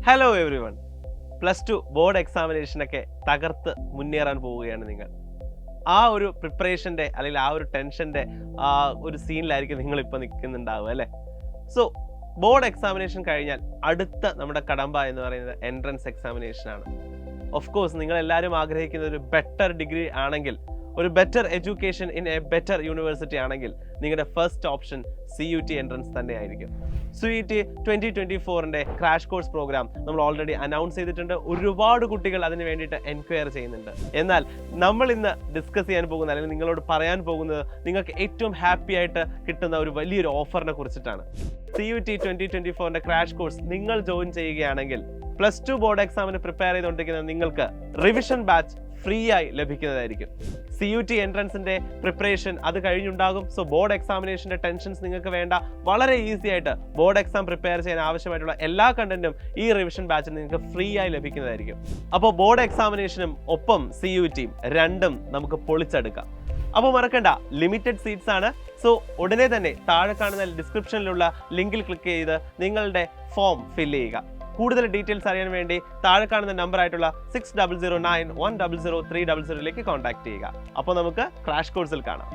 Hello every one. +2 board എക്സാമിനേഷനൊക്കെ തകർത്ത് മുന്നേറാൻ പോവുകയാണ് നിങ്ങൾ. ആ ഒരു പ്രിപ്പറേഷൻ്റെ അല്ലെങ്കിൽ ആ ഒരു ടെൻഷൻ്റെ ഒരു സീനിലായിരിക്കും നിങ്ങളിപ്പോൾ നിൽക്കുന്നുണ്ടാവുക അല്ലേ. സോ ബോർഡ് എക്സാമിനേഷൻ കഴിഞ്ഞാൽ അടുത്ത നമ്മുടെ കടമ്പ എന്ന് പറയുന്നത് എൻട്രൻസ് എക്സാമിനേഷനാണ്. ഓഫ് കോഴ്സ് നിങ്ങളെല്ലാവരും ആഗ്രഹിക്കുന്ന ഒരു ബെറ്റർ ഡിഗ്രി ആണെങ്കിൽ, ഒരു better education in A better university ആണെങ്കിൽ നിങ്ങളുടെ ഫസ്റ്റ് ഓപ്ഷൻ CUT എൻട്രൻസ് തന്നെയായിരിക്കും. CUT 2024ൻ്റെ ക്രാഷ് കോഴ്സ് പ്രോഗ്രാം നമ്മൾ ഓൾറെഡി അനൗൺസ് ചെയ്തിട്ടുണ്ട്. ഒരുപാട് കുട്ടികൾ അതിന് വേണ്ടിയിട്ട് എൻക്വയറി ചെയ്യുന്നുണ്ട്. എന്നാൽ നമ്മൾ ഇന്ന് ഡിസ്കസ് ചെയ്യാൻ പോകുന്ന അല്ലെങ്കിൽ നിങ്ങളോട് പറയാൻ പോകുന്നത് നിങ്ങൾക്ക് ഏറ്റവും ഹാപ്പി ആയിട്ട് കിട്ടുന്ന ഒരു വലിയൊരു ഓഫറിനെ കുറിച്ചിട്ടാണ്. CUT 2024ൻ്റെ ക്രാഷ് കോഴ്സ് നിങ്ങൾ ജോയിൻ ചെയ്യുകയാണെങ്കിൽ +2 ബോർഡ് എക്സാമിന് പ്രിപ്പയർ ചെയ്തുകൊണ്ടിരിക്കുന്ന നിങ്ങൾക്ക് റിവിഷൻ ബാച്ച് ഫ്രീ ആയി ലഭിക്കുന്നതായിരിക്കും. CUT എൻട്രൻസിൻ്റെ പ്രിപ്പറേഷൻ അത് കഴിഞ്ഞുണ്ടാകും. സോ ബോർഡ് എക്സാമിനേഷൻ്റെ ടെൻഷൻസ് നിങ്ങൾക്ക് വേണ്ട. വളരെ ഈസി ആയിട്ട് ബോർഡ് എക്സാം പ്രിപ്പയർ ചെയ്യാൻ ആവശ്യമായിട്ടുള്ള എല്ലാ കണ്ടന്റും ഈ റിവിഷൻ ബാച്ചിൽ നിങ്ങൾക്ക് ഫ്രീ ആയി ലഭിക്കുന്നതായിരിക്കും. അപ്പോൾ ബോർഡ് എക്സാമിനേഷനും ഒപ്പം CUTയും രണ്ടും നമുക്ക് പൊളിച്ചെടുക്കാം. അപ്പോൾ മറക്കണ്ട, ലിമിറ്റഡ് സീറ്റ്സ് ആണ്. സോ ഉടനെ തന്നെ താഴെ കാണുന്ന ഡിസ്ക്രിപ്ഷനിലുള്ള ലിങ്കിൽ ക്ലിക്ക് ചെയ്ത് നിങ്ങളുടെ ഫോം ഫില്ല് ചെയ്യുക. കൂടുതൽ ഡീറ്റെയിൽസ് അറിയാൻ വേണ്ടി താഴെ കാണുന്ന നമ്പർ ആയിട്ടുള്ള 6009 100 300 കോൺടാക്ട് ചെയ്യുക. അപ്പോൾ നമുക്ക് ക്രാഷ് കോഴ്സിൽ കാണാം.